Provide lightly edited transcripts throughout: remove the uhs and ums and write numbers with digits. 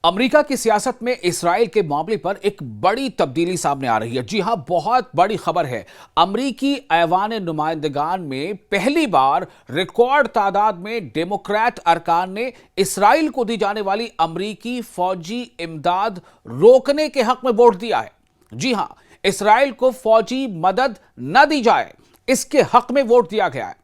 امریکہ کی سیاست میں اسرائیل کے معاملے پر ایک بڑی تبدیلی سامنے آ رہی ہے۔ جی ہاں، بہت بڑی خبر ہے۔ امریکی ایوان نمائندگان میں پہلی بار ریکارڈ تعداد میں ڈیموکریٹ ارکان نے اسرائیل کو دی جانے والی امریکی فوجی امداد روکنے کے حق میں ووٹ دیا ہے۔ جی ہاں، اسرائیل کو فوجی مدد نہ دی جائے، اس کے حق میں ووٹ دیا گیا ہے۔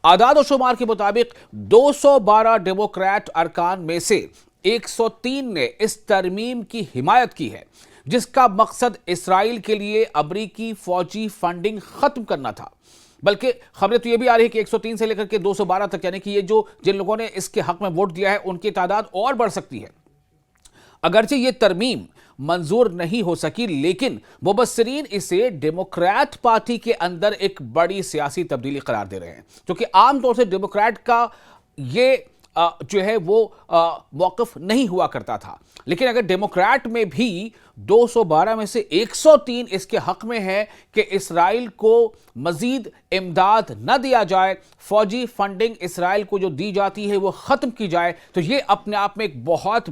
اعداد و شمار کے مطابق 212 ڈیموکریٹ ارکان میں سے 103 نے اس ترمیم کی حمایت کی ہے، جس کا مقصد اسرائیل کے لیے امریکی فوجی فنڈنگ ختم کرنا تھا۔ بلکہ خبریں تو یہ بھی آ رہی ہے کہ 103 سے لے کر کے 212 تک، یعنی کہ یہ جن لوگوں نے اس کے حق میں ووٹ دیا ہے ان کی تعداد اور بڑھ سکتی ہے۔ اگرچہ یہ ترمیم منظور نہیں ہو سکی، لیکن مبصرین اسے ڈیموکریٹ پارٹی کے اندر ایک بڑی سیاسی تبدیلی قرار دے رہے ہیں، کیونکہ عام طور سے ڈیموکریٹ کا یہ جو ہے وہ موقف نہیں ہوا کرتا تھا۔ لیکن اگر ڈیموکریٹ میں بھی 212 میں سے 103 اس کے حق میں ہے کہ اسرائیل کو مزید امداد نہ دیا جائے، فوجی فنڈنگ اسرائیل کو جو دی جاتی ہے وہ ختم کی جائے، تو یہ اپنے آپ میں ایک بہت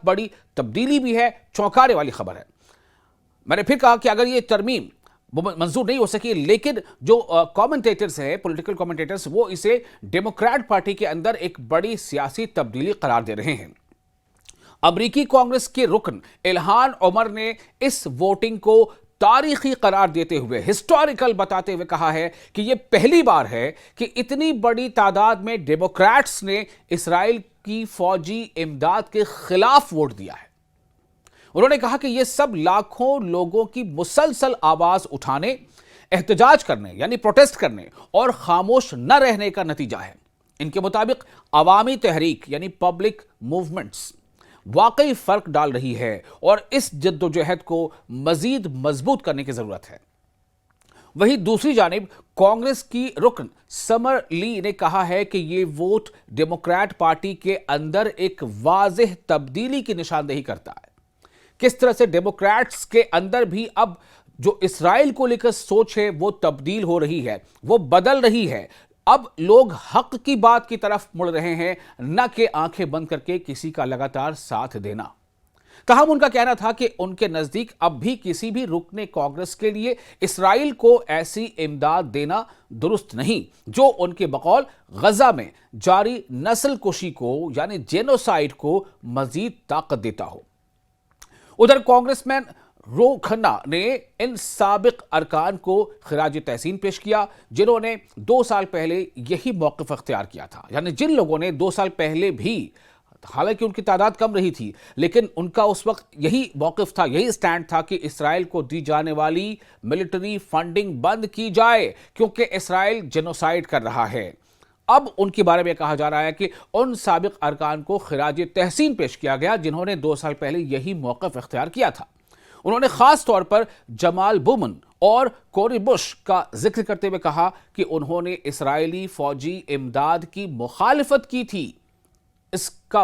بڑی تبدیلی بھی ہے، چونکانے والی خبر ہے۔ میں نے پھر کہا کہ اگر یہ ترمیم منظور نہیں ہو سکی، لیکن جو کامنٹیٹرز ہیں، پولیٹیکل کامنٹیٹرز، وہ اسے ڈیموکریٹ پارٹی کے اندر ایک بڑی سیاسی تبدیلی قرار دے رہے ہیں۔ امریکی کانگریس کے رکن الہان عمر نے اس ووٹنگ کو تاریخی قرار دیتے ہوئے، ہسٹوریکل بتاتے ہوئے کہا ہے کہ یہ پہلی بار ہے کہ اتنی بڑی تعداد میں ڈیموکریٹس نے اسرائیل کی فوجی امداد کے خلاف ووٹ دیا ہے۔ انہوں نے کہا کہ یہ سب لاکھوں لوگوں کی مسلسل آواز اٹھانے، احتجاج کرنے یعنی پروٹیسٹ کرنے اور خاموش نہ رہنے کا نتیجہ ہے۔ ان کے مطابق عوامی تحریک یعنی پبلک موومنٹس واقعی فرق ڈال رہی ہے اور اس جد و جہد کو مزید مضبوط کرنے کی ضرورت ہے۔ وہیں دوسری جانب کانگریس کی رکن سمر لی نے کہا ہے کہ یہ ووٹ ڈیموکریٹ پارٹی کے اندر ایک واضح تبدیلی کی نشاندہی کرتا ہے۔ کس طرح سے ڈیموکریٹس کے اندر بھی اب جو اسرائیل کو لے کر سوچ ہے وہ تبدیل ہو رہی ہے، وہ بدل رہی ہے۔ اب لوگ حق کی بات کی طرف مڑ رہے ہیں، نہ کہ آنکھیں بند کر کے کسی کا لگاتار ساتھ دینا۔ تاہم ان کا کہنا تھا کہ ان کے نزدیک اب بھی کسی بھی رکن کانگریس کے لیے اسرائیل کو ایسی امداد دینا درست نہیں جو ان کے بقول غزہ میں جاری نسل کشی کو یعنی جینوسائیڈ کو مزید طاقت دیتا ہو۔ ادھر کانگریس مین رو کھنہ نے ان سابق ارکان کو خراج تحسین پیش کیا جنہوں نے 2 سال پہلے یہی موقف اختیار کیا تھا، یعنی جن لوگوں نے 2 سال پہلے بھی، حالانکہ ان کی تعداد کم رہی تھی، لیکن ان کا اس وقت یہی موقف تھا، یہی سٹینڈ تھا کہ اسرائیل کو دی جانے والی ملٹری فنڈنگ بند کی جائے کیونکہ اسرائیل جینوسائیڈ کر رہا ہے۔ اب ان کے بارے میں کہا جا رہا ہے کہ ان سابق ارکان کو خراج تحسین پیش کیا گیا جنہوں نے 2 سال پہلے یہی موقف اختیار کیا تھا۔ انہوں نے خاص طور پر جمال بومن اور کوری بش کا ذکر کرتے ہوئے کہا کہ انہوں نے اسرائیلی فوجی امداد کی مخالفت کی تھی، اس کا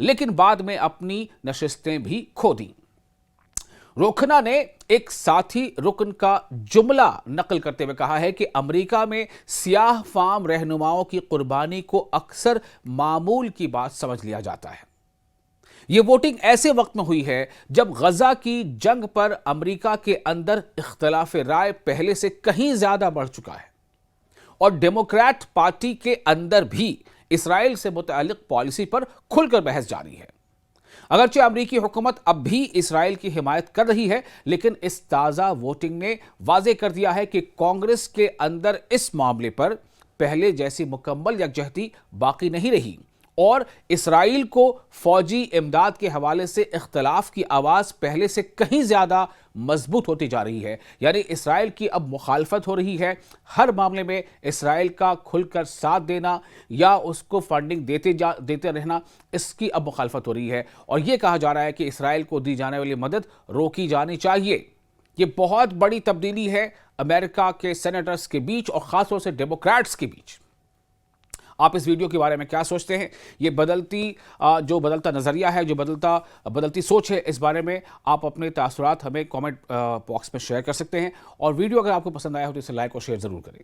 لیکن بعد میں اپنی نشستیں بھی کھو دیں۔ روکھنا نے ایک ساتھی رکن کا جملہ نقل کرتے ہوئے کہا ہے کہ امریکہ میں سیاہ فام رہنماؤں کی قربانی کو اکثر معمول کی بات سمجھ لیا جاتا ہے۔ یہ ووٹنگ ایسے وقت میں ہوئی ہے جب غزہ کی جنگ پر امریکہ کے اندر اختلاف رائے پہلے سے کہیں زیادہ بڑھ چکا ہے اور ڈیموکریٹ پارٹی کے اندر بھی اسرائیل سے متعلق پالیسی پر کھل کر بحث جاری ہے۔ اگرچہ امریکی حکومت اب بھی اسرائیل کی حمایت کر رہی ہے، لیکن اس تازہ ووٹنگ نے واضح کر دیا ہے کہ کانگریس کے اندر اس معاملے پر پہلے جیسی مکمل یکجہتی باقی نہیں رہی اور اسرائیل کو فوجی امداد کے حوالے سے اختلاف کی آواز پہلے سے کہیں زیادہ مضبوط ہوتی جا رہی ہے، یعنی اسرائیل کی اب مخالفت ہو رہی ہے۔ ہر معاملے میں اسرائیل کا کھل کر ساتھ دینا یا اس کو فنڈنگ دیتے رہنا، اس کی اب مخالفت ہو رہی ہے اور یہ کہا جا رہا ہے کہ اسرائیل کو دی جانے والی مدد روکی جانی چاہیے۔ یہ بہت بڑی تبدیلی ہے امریکہ کے سینیٹرز کے بیچ اور خاص طور سے ڈیموکریٹس کے بیچ۔ آپ اس ویڈیو کے بارے میں کیا سوچتے ہیں؟ یہ جو بدلتا نظریہ ہے، جو بدلتی سوچ ہے، اس بارے میں آپ اپنے تاثرات ہمیں کامنٹ باکس میں شیئر کر سکتے ہیں، اور ویڈیو اگر آپ کو پسند آیا ہو تو اسے لائک اور شیئر ضرور کریں۔